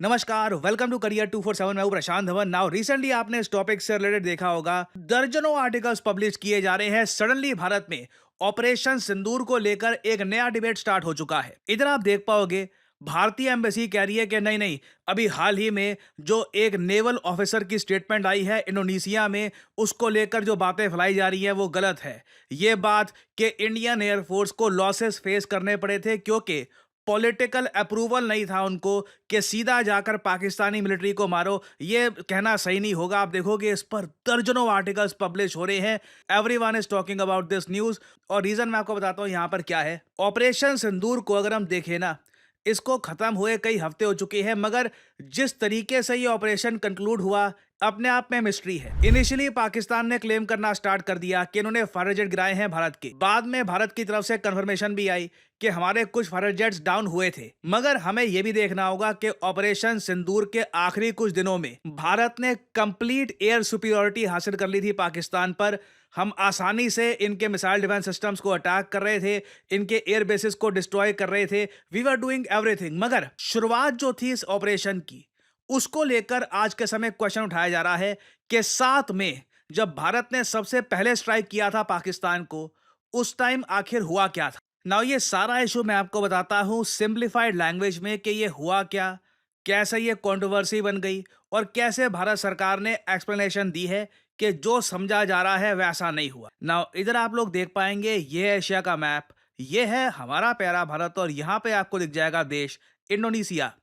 नमस्कार, welcome to career 247। मैं हूं प्रशांत धवन। नाउ रिसेंटली आपने इस टॉपिक से रिलेटेड देखा होगा, दर्जनों आर्टिकल्स पब्लिश किए जा रहे हैं। सडनली भारत में ऑपरेशन सिंदूर को लेकर एक नया डिबेट स्टार्ट हो चुका है। इधर आप देख पाओगे, भारतीय एम्बेसी कह रही है कि नहीं नहीं, अभी हाल ही में जो एक नेवल ऑफिसर की स्टेटमेंट आई है इंडोनेशिया में, उसको लेकर जो बातें फैलाई जा रही हैं वो गलत है। ये बात कि इंडियन एयरफोर्स को लॉसेस फेस करने पड़े थे क्योंकि पॉलिटिकल अप्रूवल नहीं था उनको कि सीधा जाकर पाकिस्तानी मिलिट्री को मारो, ये कहना सही नहीं होगा। आप देखोगे इस पर दर्जनों आर्टिकल्स पब्लिश हो रहे हैं। Everyone is talking about this news. और रीज़न मैं आपको बताता हूँ यहाँ पर क्या है। ऑपरेशन सिंदूर को अगर हम देखें ना, इसको ख़त्म हुए कई हफ्ते हो चुके हैं, मगर जिस तरीके से ये ऑपरेशन कंक्लूड हुआ अपने आप में मिस्ट्री है। इनिशियली पाकिस्तान ने क्लेम करना स्टार्ट कर दिया कि इन्होंने फाइटर जेट गिराए हैं भारत के। बाद में भारत की तरफ से कंफर्मेशन भी आई कि हमारे कुछ फाइटर जेट्स डाउन हुए थे। मगर हमें यह भी देखना होगा कि ऑपरेशन सिंदूर के आखिरी कुछ दिनों में भारत ने कंप्लीट एयर सुपीरियरिटी हासिल कर ली थी पाकिस्तान पर। हम आसानी से इनके मिसाइल डिफेंस सिस्टम्स को अटैक कर रहे थे, इनके एयर बेसिस को डिस्ट्रॉय कर रहे थे। We were doing everything. मगर शुरुआत जो थी इस ऑपरेशन की, उसको लेकर आज के समय क्वेश्चन उठाया जा रहा है कि 7 में जब भारत ने सबसे पहले स्ट्राइक किया था पाकिस्तान को, उस टाइम आखिर हुआ क्या था। नाउ ये सारा इशू मैं आपको बताता हूं सिंप्लीफाइड लैंग्वेज में कि ये हुआ क्या, कैसे ये कंट्रोवर्सी बन गई और कैसे भारत सरकार ने एक्सप्लेनेशन दी है कि जो समझा जा रहा है वैसा नहीं हुआ। नाउ इधर आप लोग देख पाएंगे, ये है एशिया का मैप, ये है हमारा प्यारा भारत और यहाँ पे आपको दिख जाएगा देश इंडोनेशिया।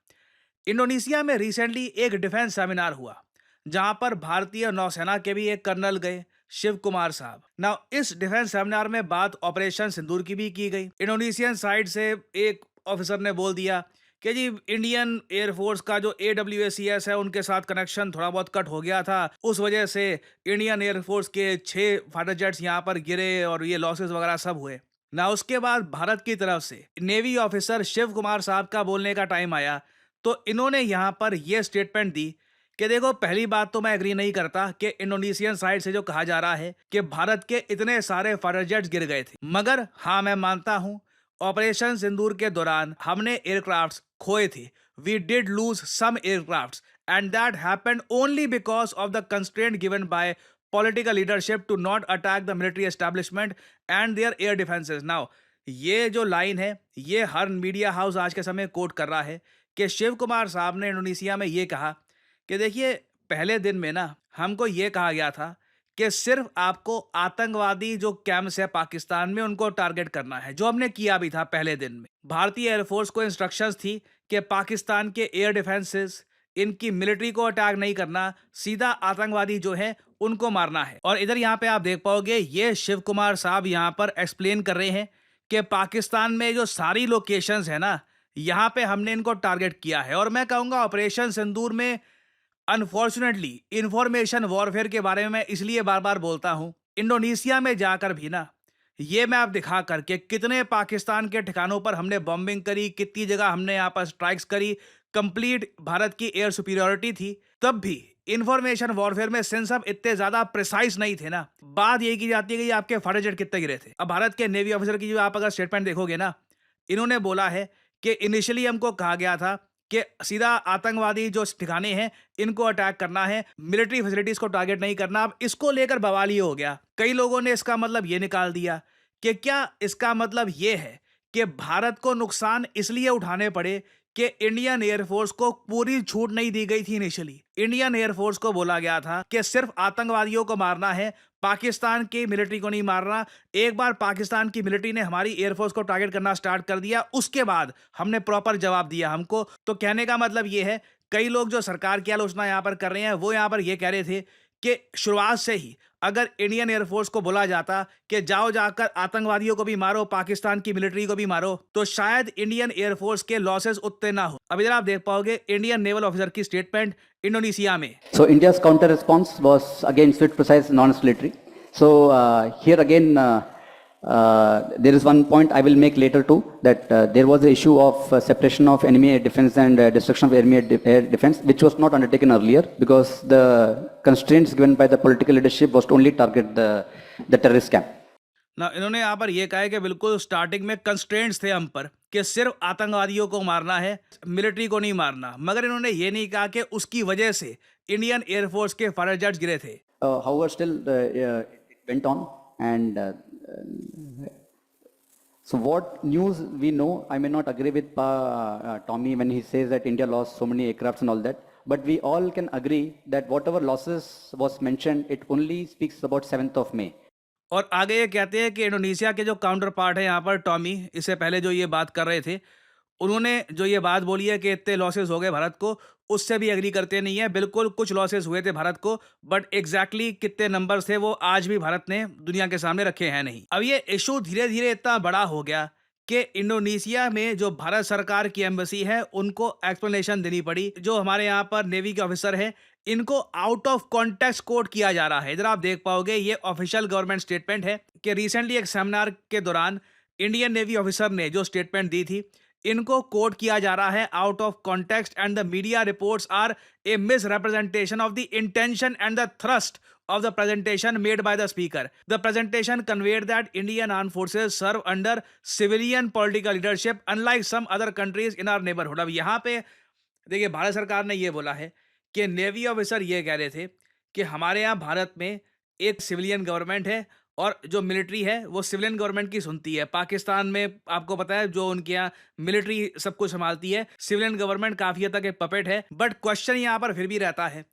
इंडोनेशिया में रिसेंटली एक डिफेंस सेमिनार हुआ जहां पर भारतीय नौसेना के भी एक कर्नल गए, शिव कुमार साहब। नाउ इस डिफेंस सेमिनार में बात ऑपरेशन सिंदूर की भी की गई। इंडोनेशियन साइड से एक ऑफिसर ने बोल दिया कि जी इंडियन एयरफोर्स का जो AWACS है उनके साथ कनेक्शन थोड़ा बहुत कट हो गया था, उस वजह से इंडियन एयरफोर्स के 6 फाइटर जेट्स यहाँ पर गिरे और ये लॉसेस वगैरह सब हुए ना। उसके बाद भारत की तरफ से नेवी ऑफिसर शिव कुमार साहब का बोलने का टाइम आया तो इन्होंने यहां पर यह स्टेटमेंट दी कि देखो, पहली बात तो मैं एग्री नहीं करता कि इंडोनेशियन साइड से जो कहा जा रहा है कि भारत के इतने सारे फाइटर जेट्स गिर गए थे, मगर हाँ मैं मानता हूं ऑपरेशन सिंदूर के दौरान हमने एयरक्राफ्ट्स खोए थे। We did lose some aircrafts and that happened only because of the constraint given by political leadership to not attack the military establishment and their air defences. Now ये जो लाइन है ये हर media house आज के समय coat कर रहा है कि शिव कुमार साहब ने इंडोनेशिया में ये कहा कि देखिए, पहले दिन में ना हमको ये कहा गया था कि सिर्फ आपको आतंकवादी जो कैंप्स है पाकिस्तान में उनको टारगेट करना है, जो हमने किया भी था पहले दिन में। भारतीय एयरफोर्स को इंस्ट्रक्शंस थी कि पाकिस्तान के एयर डिफेंसेस, इनकी मिलिट्री को अटैक नहीं करना, सीधा आतंकवादी जो है उनको मारना है। और इधर यहाँ पे आप देख पाओगे ये शिव कुमार साहब यहाँ पर एक्सप्लेन कर रहे हैं कि पाकिस्तान में जो सारी लोकेशंस है ना, यहाँ पे हमने इनको टारगेट किया है। और मैं कहूँगा ऑपरेशन सिंदूर में अनफॉर्चुनेटली इंफॉर्मेशन वॉरफेयर के बारे में मैं इसलिए बार बार बोलता हूँ। इंडोनेशिया में जाकर भी ना ये मैप दिखा करके कितने पाकिस्तान के ठिकानों पर हमने बॉम्बिंग करी, कितनी जगह हमने यहाँ पर स्ट्राइक्स करी, कंप्लीट भारत की एयर सुपीरियरिटी थी। तब भी इंफॉर्मेशन वॉरफेयर में सेंस अब इतने ज्यादा प्रिसाइज नहीं थे ना। बात यही की जाती है कि आपके फाइटर जेट कितने गिरे थे। अब भारत के नेवी ऑफिसर की जो आप अगर स्टेटमेंट देखोगे ना, इन्होंने बोला है कि इनिशियली हमको कहा गया था कि सीधा आतंकवादी जो ठिकाने हैं इनको अटैक करना है, मिलिट्री फैसिलिटीज को टारगेट नहीं करना। अब इसको लेकर बवाल ये हो गया, कई लोगों ने इसका मतलब ये निकाल दिया कि क्या इसका मतलब ये है कि भारत को नुकसान इसलिए उठाने पड़े कि इंडियन एयरफोर्स को पूरी छूट नहीं दी गई थी। इनिशियली इंडियन एयरफोर्स को बोला गया था कि सिर्फ आतंकवादियों को मारना है, पाकिस्तान की मिलिट्री को नहीं मारना। एक बार पाकिस्तान की मिलिट्री ने हमारी एयरफोर्स को टारगेट करना स्टार्ट कर दिया, उसके बाद हमने प्रॉपर जवाब दिया हमको। तो कहने का मतलब ये है, कई लोग जो सरकार की आलोचना यहाँ पर कर रहे हैं वो यहाँ पर ये कह रहे थे कि शुरुआत से ही अगर इंडियन एयरफोर्स को बोला जाता कि जाओ जाकर आतंकवादियों को भी मारो, पाकिस्तान की मिलिट्री को भी मारो, तो शायद इंडियन एयरफोर्स के लॉसेस उतने ना हो। अब इधर आप देख पाओगे इंडियन नेवल ऑफिसर की स्टेटमेंट इंडोनेशिया में। So India's counter response was again swift, precise, non-escalatory. So here again there is one point I will make later too, that there was the issue of separation of enemy air defense and destruction of enemy air defense, which was not undertaken earlier because the constraints given by the political leadership was to only target the terrorist camp. ना इन्होंने यहाँ पर ये कहा है कि बिल्कुल starting में कंस्ट्रेंट्स थे हम पर कि सिर्फ आतंकवादियों को मारना है, मिलिट्री को नहीं मारना, मगर इन्होंने ये नहीं कहा कि उसकी वजह से इंडियन एयरफोर्स के फाइटर जेट्स गिरे थे। However, still it went on, and so what news we know, I may not agree with Tommy when he says that India lost so many aircrafts and all that, but we all can agree that whatever losses was mentioned, it only speaks about 7th of May. और आगे ये कहते हैं कि Indonesia के जो counter part है यहाँ पर टॉमी, इससे पहले जो ये बात कर रहे थे, उन्होंने जो ये बात बोली है कि इतने लॉसेस हो गए भारत को, उससे भी एग्री करते नहीं है। बिल्कुल कुछ लॉसेस हुए थे भारत को, बट एग्जैक्टली कितने नंबर्स थे वो आज भी भारत ने दुनिया के सामने रखे हैं नहीं। अब ये इशू धीरे धीरे इतना बड़ा हो गया कि इंडोनेशिया में जो भारत सरकार की एम्बेसी है उनको एक्सप्लेनेशन देनी पड़ी। जो हमारे यहाँ पर नेवी के ऑफिसर हैं, इनको आउट ऑफ कॉन्टेक्स्ट कोट किया जा रहा है। इधर आप देख पाओगे, ये ऑफिशियल गवर्नमेंट स्टेटमेंट है कि रिसेंटली एक सेमिनार के दौरान इंडियन नेवी ऑफिसर ने जो स्टेटमेंट दी थी, इनको कोट किया जा रहा है out of context, and the media reports are a misrepresentation of the intention and the thrust of the presentation made by the speaker. The presentation conveyed that Indian armed forces serve under civilian political leadership unlike some other countries in our neighborhood. अब यहाँ पे देखिए, भारत सरकार ने ये बोला है कि नेवी ऑफिसर ये कह रहे थे कि हमारे यहाँ भारत में एक सिविलियन गवर्नमेंट है और जो मिलिट्री है वो सिविलियन गवर्नमेंट की सुनती है। पाकिस्तान में आपको पता है जो उनके यहाँ मिलिट्री सब कुछ संभालती है, सिविलियन गवर्नमेंट काफी हद तक एक पपेट है। बट क्वेश्चन यहाँ पर फिर भी रहता है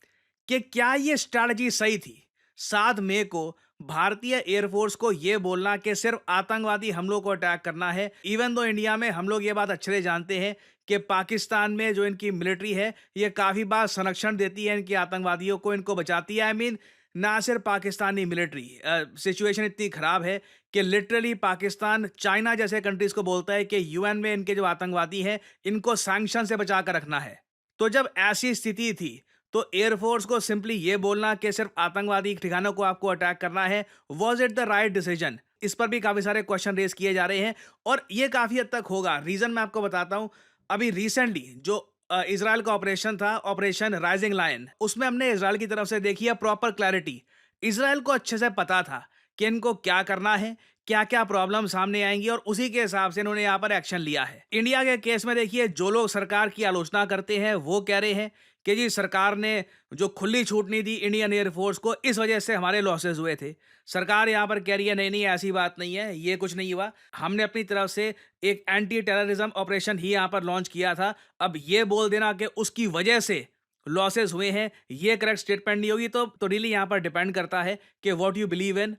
कि क्या ये स्ट्रैटेजी सही थी 7 मई को भारतीय एयरफोर्स को ये बोलना कि सिर्फ आतंकवादी हमलों को अटैक करना है। इवन दो इंडिया में हम लोग ये बात अच्छे से जानते हैं कि पाकिस्तान में जो इनकी मिलिट्री है ये काफ़ी बार संरक्षण देती है इनकी आतंकवादियों को, इनको बचाती है। आई मीन ना सिर्फ पाकिस्तानी मिलिट्री, सिचुएशन इतनी ख़राब है कि लिटरली पाकिस्तान चाइना जैसे कंट्रीज़ को बोलता है कि यूएन में इनके जो आतंकवादी हैं इनको सैंक्शन से बचा कर रखना है। तो जब ऐसी स्थिति थी तो एयरफोर्स को सिंपली ये बोलना कि सिर्फ आतंकवादी ठिकानों को आपको अटैक करना है, was it the right decision? इस पर भी काफ़ी सारे क्वेश्चन रेज किए जा रहे हैं और ये काफ़ी हद तक होगा। रीज़न मैं आपको बताता हूँ। अभी रिसेंटली जो इजराइल का ऑपरेशन था, ऑपरेशन राइजिंग लायन, उसमें हमने इजराइल की तरफ से देखी है प्रॉपर क्लैरिटी। इजराइल को अच्छे से पता था कि इनको क्या करना है, क्या क्या प्रॉब्लम सामने आएंगी और उसी के हिसाब से इन्होंने यहाँ पर एक्शन लिया है। इंडिया के केस में देखिए, जो लोग सरकार की आलोचना करते हैं वो कह रहे हैं कि जी सरकार ने जो खुली छूट नहीं दी इंडियन एयरफोर्स को, इस वजह से हमारे लॉसेस हुए थे। सरकार यहाँ पर कह रही है नहीं नहीं ऐसी बात नहीं है, ये कुछ नहीं हुआ, हमने अपनी तरफ से एक एंटी टेररिज्म ऑपरेशन ही यहाँ पर लॉन्च किया था। अब ये बोल देना कि उसकी वजह से लॉसेस हुए हैं, ये करेक्ट स्टेटमेंट नहीं होगी। तो रियली यहाँ पर डिपेंड करता है कि what you believe in.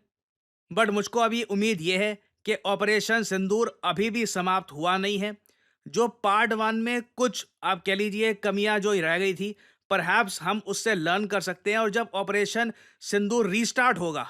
But मुझको अभी उम्मीद ये है कि ऑपरेशन सिंदूर अभी भी समाप्त हुआ नहीं है। जो पार्ट 1 में कुछ आप कह लीजिए कमियां जो रह गई थी, परहैप्स हम उससे लर्न कर सकते हैं और जब ऑपरेशन सिंदूर रीस्टार्ट होगा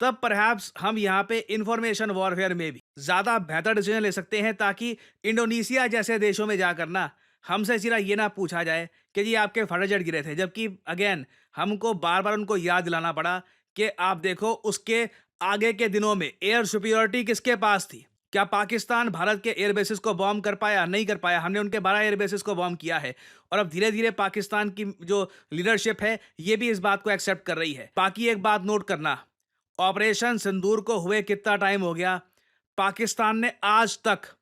तब परहैप्स हम यहाँ पे इंफॉर्मेशन वॉरफेयर में भी ज़्यादा बेहतर डिसीजन ले सकते हैं, ताकि इंडोनेशिया जैसे देशों में जाकर ना हमसे सीधा ये ना पूछा जाए कि जी आपके फाइटर जेट गिरे थे, जबकि अगेन हमको बार बार उनको याद दिलाना पड़ा कि आप देखो उसके आगे के दिनों में एयर सुपीरियरिटी किसके पास थी। क्या पाकिस्तान भारत के एयर बेसिस को बॉम्ब कर पाया? नहीं कर पाया। हमने उनके 12 एयर बेसिस को बॉम्ब किया है और अब धीरे धीरे पाकिस्तान की जो लीडरशिप है ये भी इस बात को एक्सेप्ट कर रही है। बाकी एक बात नोट करना, ऑपरेशन सिंदूर को हुए कितना टाइम हो गया, पाकिस्तान ने आज तक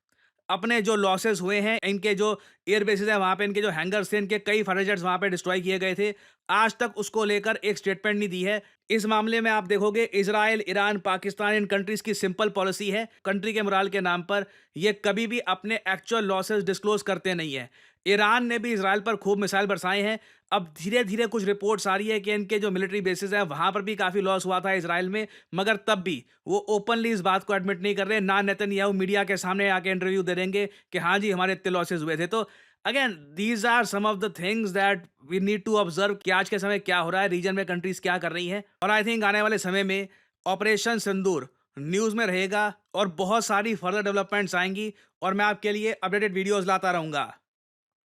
अपने जो लॉसेस हुए हैं, इनके जो एयर बेसिस है वहाँ पे, इनके जो हैंगर्स थे, इनके कई फाइटर जेट्स वहाँ पे डिस्ट्रॉय किए गए थे, आज तक उसको लेकर एक स्टेटमेंट नहीं दी है। इस मामले में आप देखोगे इजराइल, ईरान, पाकिस्तान, इन कंट्रीज की सिंपल पॉलिसी है, कंट्री के मोराल के नाम पर ये कभी भी अपने एक्चुअल लॉसेस डिस्क्लोज करते नहीं है। ईरान ने भी इजराइल पर खूब मिसाइल बरसाए हैं। अब धीरे धीरे कुछ रिपोर्ट्स आ रही है कि इनके जो मिलिट्री बेसिस है वहाँ पर भी काफ़ी लॉस हुआ था इजराइल में, मगर तब भी वो ओपनली इस बात को एडमिट नहीं कर रहे। ना नेतन्याहू मीडिया के सामने आके इंटरव्यू दे देंगे कि हाँ जी हमारे इतने लॉसेस हुए थे। तो again these are some of the things that we need to observe कि आज के समय क्या हो रहा है, रीजन में कंट्रीज क्या कर रही हैं। और आई थिंक आने वाले समय में ऑपरेशन सिंदूर न्यूज़ में रहेगा और बहुत सारी फर्दर डेवलपमेंट्स आएंगी और मैं आपके लिए अपडेटेड वीडियोज़ लाता रहूँगा।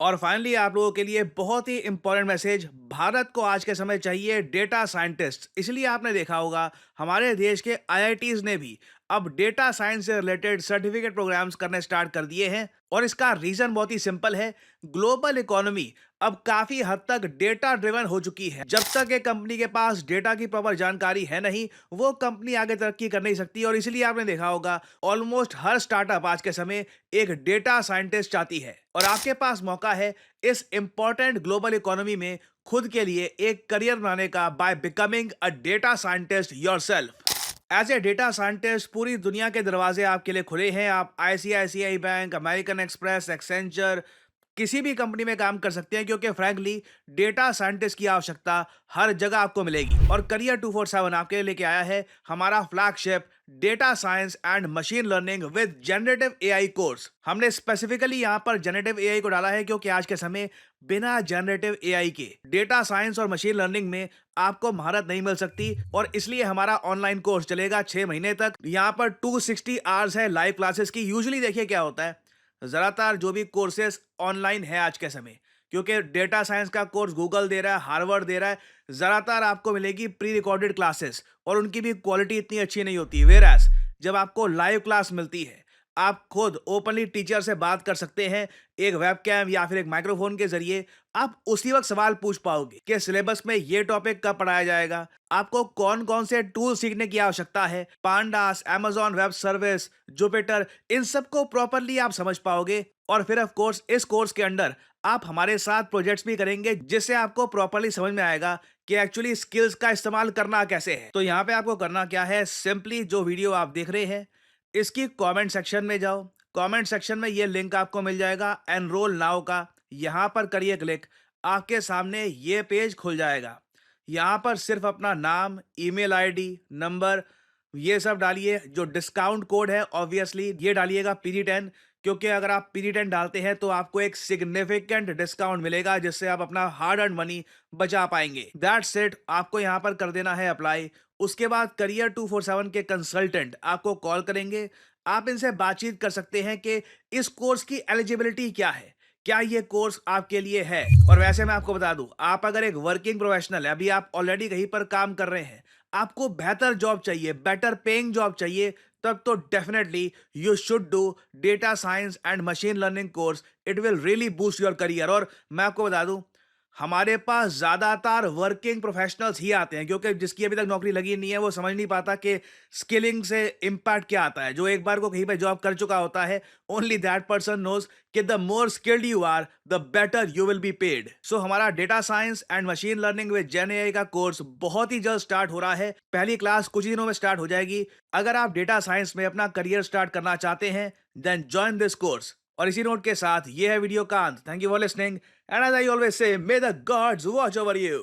और फाइनली आप लोगों के लिए बहुत ही इंपॉर्टेंट मैसेज, भारत को आज के समय चाहिए डेटा साइंटिस्ट। इसलिए आपने देखा होगा हमारे देश के आईआईटीज ने भी अब डेटा साइंस से रिलेटेड सर्टिफिकेट प्रोग्राम्स करने स्टार्ट कर दिए हैं। और इसका रीजन बहुत ही सिंपल है, ग्लोबल इकोनॉमी अब काफी हद तक डेटा ड्रिवन हो चुकी है। जब तक एक कंपनी के पास डेटा की प्रॉपर जानकारी है नहीं, वो कंपनी आगे तरक्की कर नहीं सकती। और इसलिए आपने देखा होगा ऑलमोस्ट हर स्टार्टअप आज के समय एक डेटा साइंटिस्ट चाहती है। और आपके पास मौका है इस इंपॉर्टेंट ग्लोबल इकोनॉमी में खुद के लिए एक करियर बनाने का by becoming a data scientist yourself. As a data scientist पूरी दुनिया के दरवाजे आपके लिए खुले हैं। आप ICICI Bank, American Express, Accenture, किसी भी कंपनी में काम कर सकते हैं, क्योंकि फ्रैंकली डेटा साइंटिस्ट की आवश्यकता हर जगह आपको मिलेगी। और करियर 247 आपके लिए लेके आया है हमारा flagship data science and machine learning with generative AI course. हमने स्पेसिफिकली यहाँ पर जनरेटिव एआई को डाला है क्योंकि आज के समय बिना जनरेटिव एआई के डेटा साइंस और मशीन लर्निंग में आपको महारत नहीं मिल सकती। और इसलिए हमारा ऑनलाइन कोर्स चलेगा 6 महीने तक। यहाँ पर 260 आवर्स है लाइव क्लासेस की। यूजुअली देखिए क्या होता है, ज्यादातर जो भी कोर्सेस ऑनलाइन है आज के समय, क्योंकि डेटा साइंस का कोर्स गूगल दे रहा है, हार्वर्ड दे रहा है, ज्यादातर आपको मिलेगी प्री रिकॉर्डेड क्लासेस और उनकी भी क्वालिटी इतनी अच्छी नहीं होती। वेयरएज जब आपको लाइव क्लास मिलती है, आप खुद ओपनली टीचर से बात कर सकते हैं, एक वेबकैम या फिर एक माइक्रोफोन के जरिए आप उसी वक्त सवाल पूछ पाओगे कि सिलेबस में ये टॉपिक कब पढ़ाया जाएगा, आपको कौन कौन से टूल सीखने की आवश्यकता है, pandas, Amazon web service, Jupyter, इन सबको प्रॉपरली आप समझ पाओगे। और फिर ऑफ कोर्स इस कोर्स के अंदर आप हमारे साथ प्रोजेक्ट्स भी करेंगे, जिससे आपको प्रॉपरली समझ में आएगा कि एक्चुअली स्किल्स का इस्तेमाल करना कैसे है। तो यहाँ पे आपको करना क्या है, सिंपली जो वीडियो आप देख रहे हैं इसकी कमेंट सेक्शन में जाओ। कमेंट सेक्शन में ये लिंक आपको मिल जाएगा एनरोल नाउ का, यहाँ पर करिए क्लिक, आपके सामने ये पेज खुल जाएगा। यहाँ पर सिर्फ अपना नाम, ईमेल आईडी, नंबर, ये सब डालिए। जो डिस्काउंट कोड है ऑब्वियसली ये डालिएगा PG10, क्योंकि अगर आप PG10 डालते हैं तो आपको एक सिग्निफिकेंट डिस्काउंट मिलेगा, जिससे आप अपना हार्ड अर्न मनी बचा पाएंगे। दैट्स इट, आपको यहाँ पर कर देना है अप्लाई। उसके बाद करियर 247 के कंसल्टेंट आपको कॉल करेंगे। आप इनसे बातचीत कर सकते हैं कि इस कोर्स की एलिजिबिलिटी क्या है, क्या ये कोर्स आपके लिए है। और वैसे मैं आपको बता दूं, आप अगर एक वर्किंग प्रोफेशनल है, अभी आप ऑलरेडी कहीं पर काम कर रहे हैं, आपको बेहतर जॉब चाहिए, बेटर पेइंग जॉब चाहिए, तब तो definitely you should do data science and machine learning course. It will really boost your career. और मैं आपको बता दूं, हमारे पास ज्यादातर वर्किंग प्रोफेशनल्स ही आते हैं, क्योंकि जिसकी अभी तक नौकरी लगी नहीं है वो समझ नहीं पाता कि स्किलिंग से इम्पैक्ट क्या आता है। जो एक बार को कहीं पे जॉब कर चुका होता है, only that person knows that the more skilled you are the better you will be paid. So हमारा data science and machine learning with gen AI का कोर्स बहुत ही जल्द स्टार्ट हो रहा है। पहली क्लास कुछ ही दिनों में स्टार्ट हो जाएगी। अगर आप डेटा साइंस में अपना करियर स्टार्ट करना चाहते हैं, देन ज्वाइन दिस कोर्स। और इसी नोट के साथ ये है वीडियो का अंत। Thank you for listening and as I always say, may the gods watch over you.